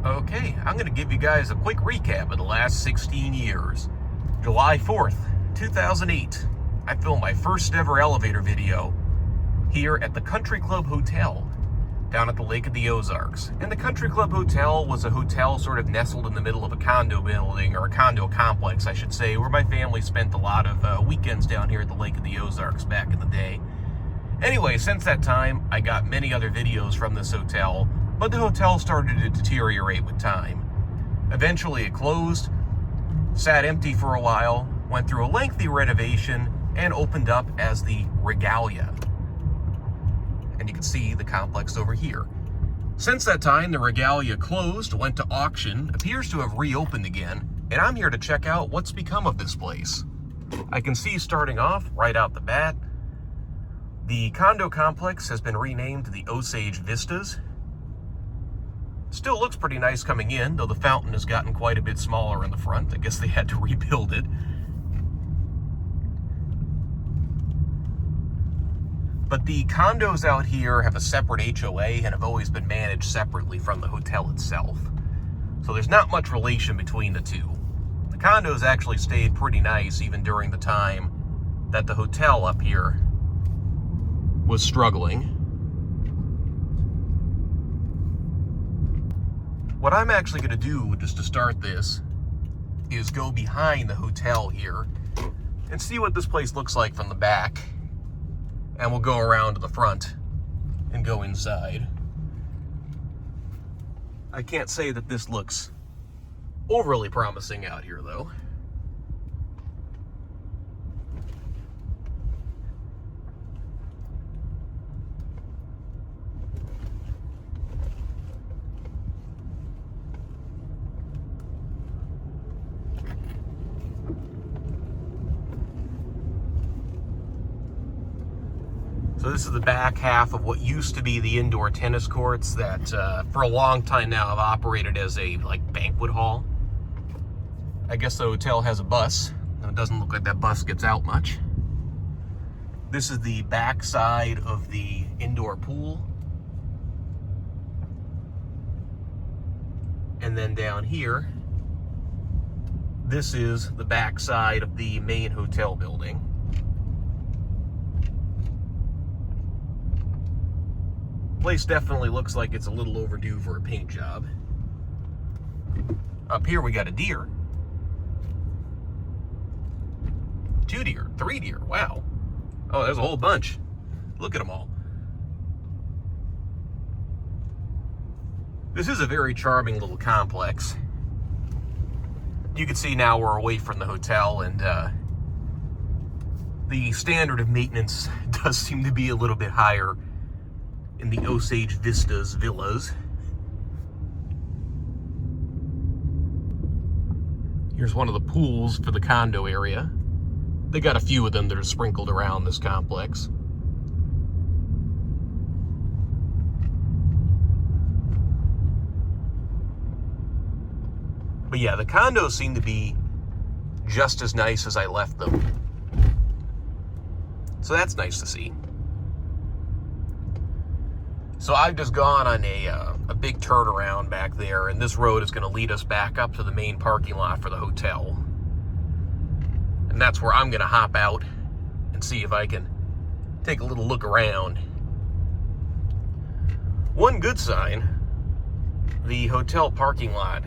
Okay, I'm going to give you guys a quick recap of the last 16 years. July 4th, 2008, I filmed my first ever elevator video here at the Country Club Hotel down at the Lake of the Ozarks. And the Country Club Hotel was a hotel sort of nestled in the middle of a condo building, or a condo complex, I should say, where my family spent a lot of weekends down here at the Lake of the Ozarks back in the day. Anyway, since that time, I got many other videos from this hotel, but the hotel started to deteriorate with time. Eventually it closed, sat empty for a while, went through a lengthy renovation, and opened up as the Regalia. And you can see the complex over here. Since that time, the Regalia closed, went to auction, appears to have reopened again, and I'm here to check out what's become of this place. I can see, starting off right out the bat, the condo complex has been renamed the Osage Vistas. Still looks pretty nice coming in, though the fountain has gotten quite a bit smaller in the front. I guess they had to rebuild it. But the condos out here have a separate HOA and have always been managed separately from the hotel itself. So there's not much relation between the two. The condos actually stayed pretty nice even during the time that the hotel up here was struggling. What I'm actually going to do, just to start this, is go behind the hotel here and see what this place looks like from the back. And we'll go around to the front and go inside. I can't say that this looks overly promising out here, though. So this is the back half of what used to be the indoor tennis courts that for a long time now have operated as a banquet hall. I guess the hotel has a bus, and it doesn't look like that bus gets out much. This is the back side of the indoor pool. And then down here, this is the back side of the main hotel building. Place definitely looks like it's a little overdue for a paint job. Up here we got a deer. 2 deer, 3 deer, wow. Oh, there's a whole bunch. Look at them all. This is a very charming little complex. You can see now we're away from the hotel, and the standard of maintenance does seem to be a little bit higher in the Osage Vistas villas. Here's one of the pools for the condo area. They got a few of them that are sprinkled around this complex. But yeah, the condos seem to be just as nice as I left them. So that's nice to see. So I've just gone on a big turnaround back there, and this road is going to lead us back up to the main parking lot for the hotel. And that's where I'm going to hop out and see if I can take a little look around. One good sign, the hotel parking lot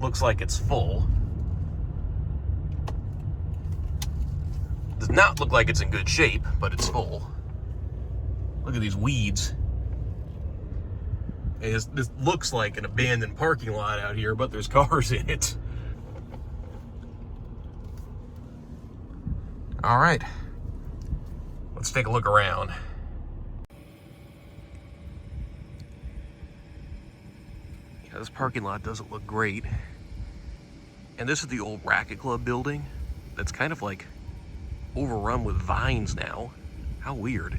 looks like it's full. Does not look like it's in good shape, but it's full. Look at these weeds. This looks like an abandoned parking lot out here, but there's cars in it. All right, let's take a look around. Yeah, this parking lot doesn't look great. And this is the old Racket Club building that's kind of like overrun with vines now. How weird.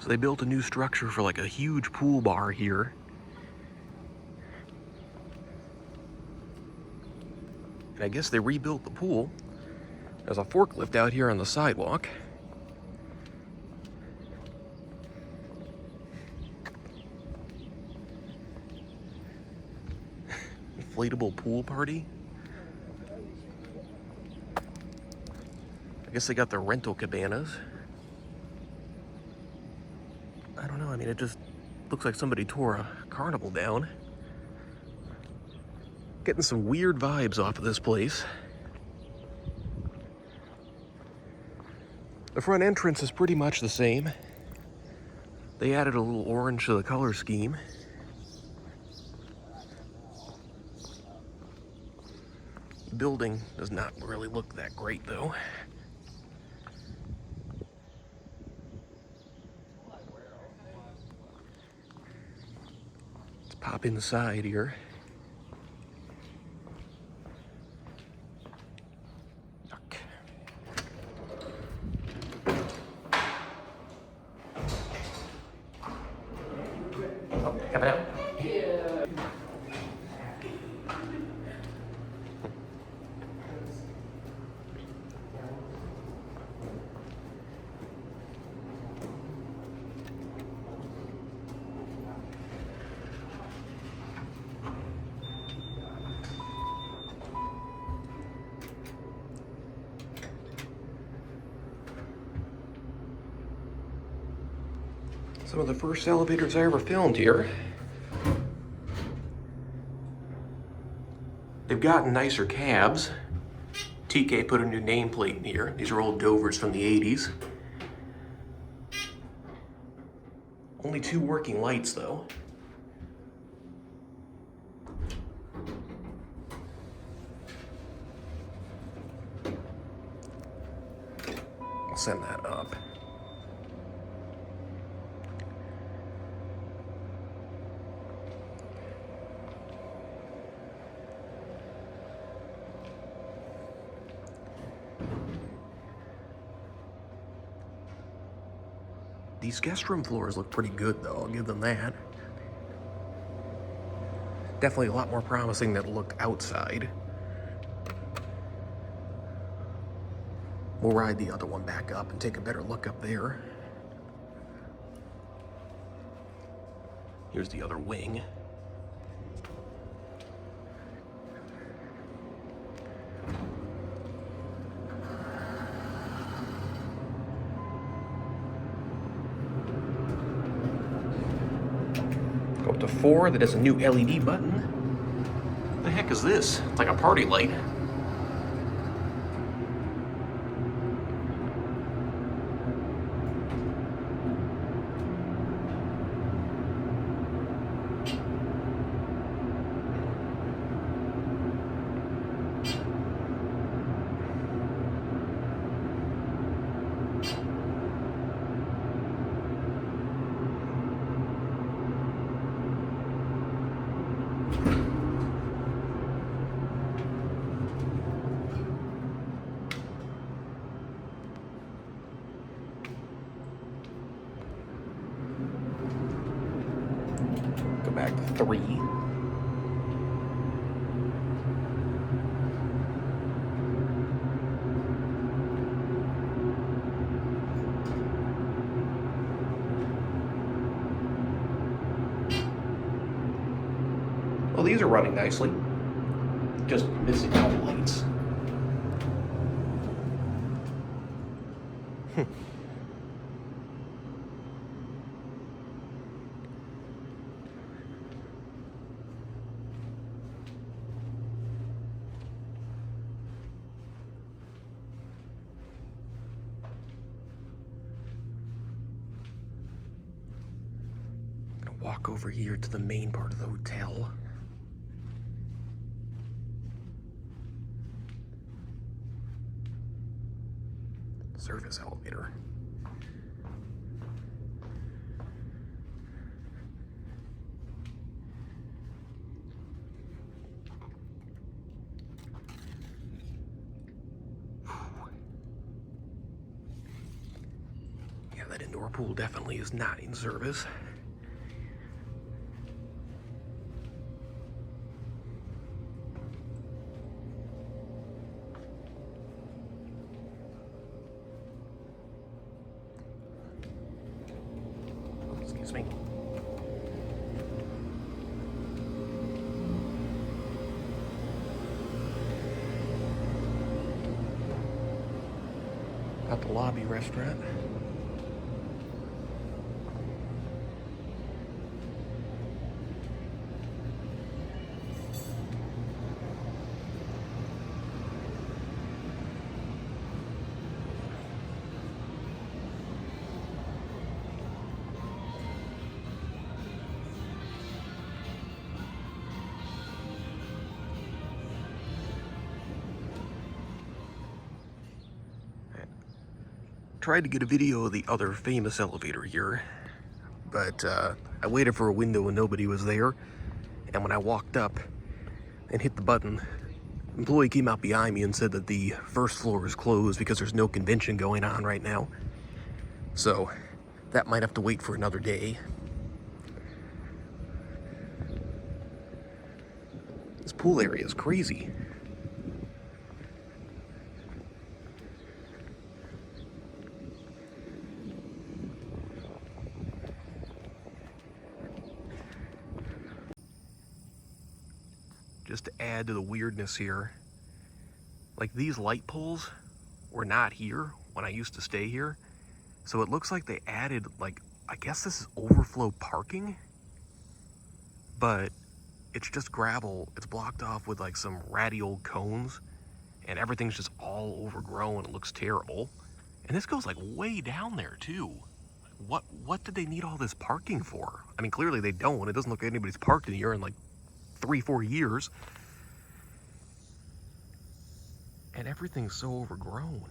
So they built a new structure for like a huge pool bar here. And I guess they rebuilt the pool. There's a forklift out here on the sidewalk. Inflatable pool party. I guess they got the rental cabanas. I don't know, I mean, it just looks like somebody tore a carnival down. Getting some weird vibes off of this place. The front entrance is pretty much the same. They added a little orange to the color scheme. The building does not really look that great though. Let's pop inside here. Yuck. Oh, coming out. Some of the first elevators I ever filmed here. They've gotten nicer cabs. TK put a new nameplate in here. These are old Dovers from the 80s. Only 2 working lights though. I'll send that up. These guest room floors look pretty good though, I'll give them that. Definitely a lot more promising than it looked outside. We'll ride the other one back up and take a better look up there. Here's the other wing. Go up to 4, that has a new LED button. What the heck is this? It's like a party light. Go back to 3. Well, these are running nicely. Just missing all the lights. Walk over here to the main part of the hotel. Service elevator. Yeah, that indoor pool definitely is not in service. At the lobby restaurant. Tried to get a video of the other famous elevator here, but I waited for a window and nobody was there. And when I walked up and hit the button, an employee came out behind me and said that the first floor is closed because there's no convention going on right now. So that might have to wait for another day. This pool area is crazy. Just to add to the weirdness here, like these light poles were not here when I used to stay here. So it looks like they added, like, I guess this is overflow parking, but it's just gravel. It's blocked off with like some ratty old cones and everything's just all overgrown. It looks terrible. And this goes like way down there too. What did they need all this parking for? I mean, clearly they don't. It doesn't look like anybody's parked in here in like 3-4 years. And everything's so overgrown.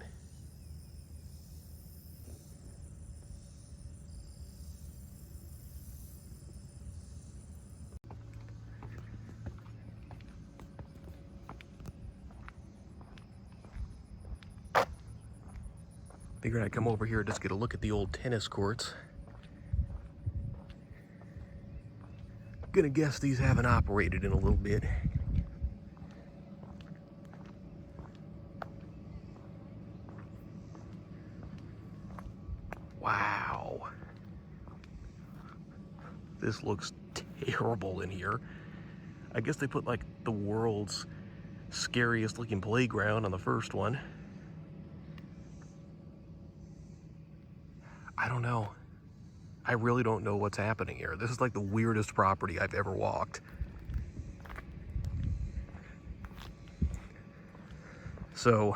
Figured I'd come over here just get a look at the old tennis courts. Gonna guess these haven't operated in a little bit. Wow. This looks terrible in here. I guess they put like the world's scariest looking playground on the first one. I don't know. I really don't know what's happening here. This is like the weirdest property I've ever walked. So,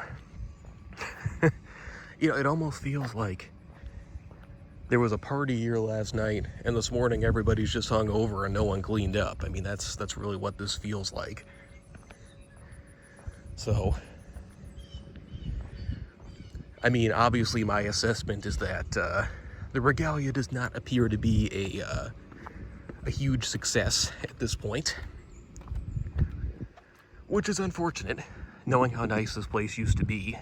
you know, it almost feels like there was a party here last night and this morning everybody's just hung over and no one cleaned up. I mean, that's really what this feels like. So, I mean, obviously my assessment is that the Regalia does not appear to be a huge success at this point, which is unfortunate, knowing how nice this place used to be.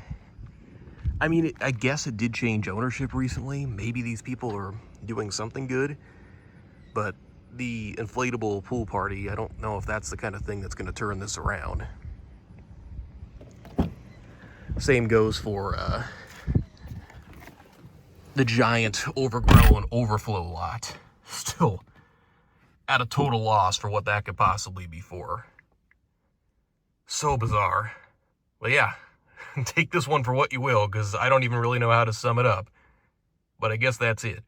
I mean, I guess it did change ownership recently. Maybe these people are doing something good, but the inflatable pool party, I don't know if that's the kind of thing that's going to turn this around. Same goes for the giant overgrown overflow lot. Still at a total loss for what that could possibly be for. So bizarre. But yeah, take this one for what you will, because I don't even really know how to sum it up. But I guess that's it.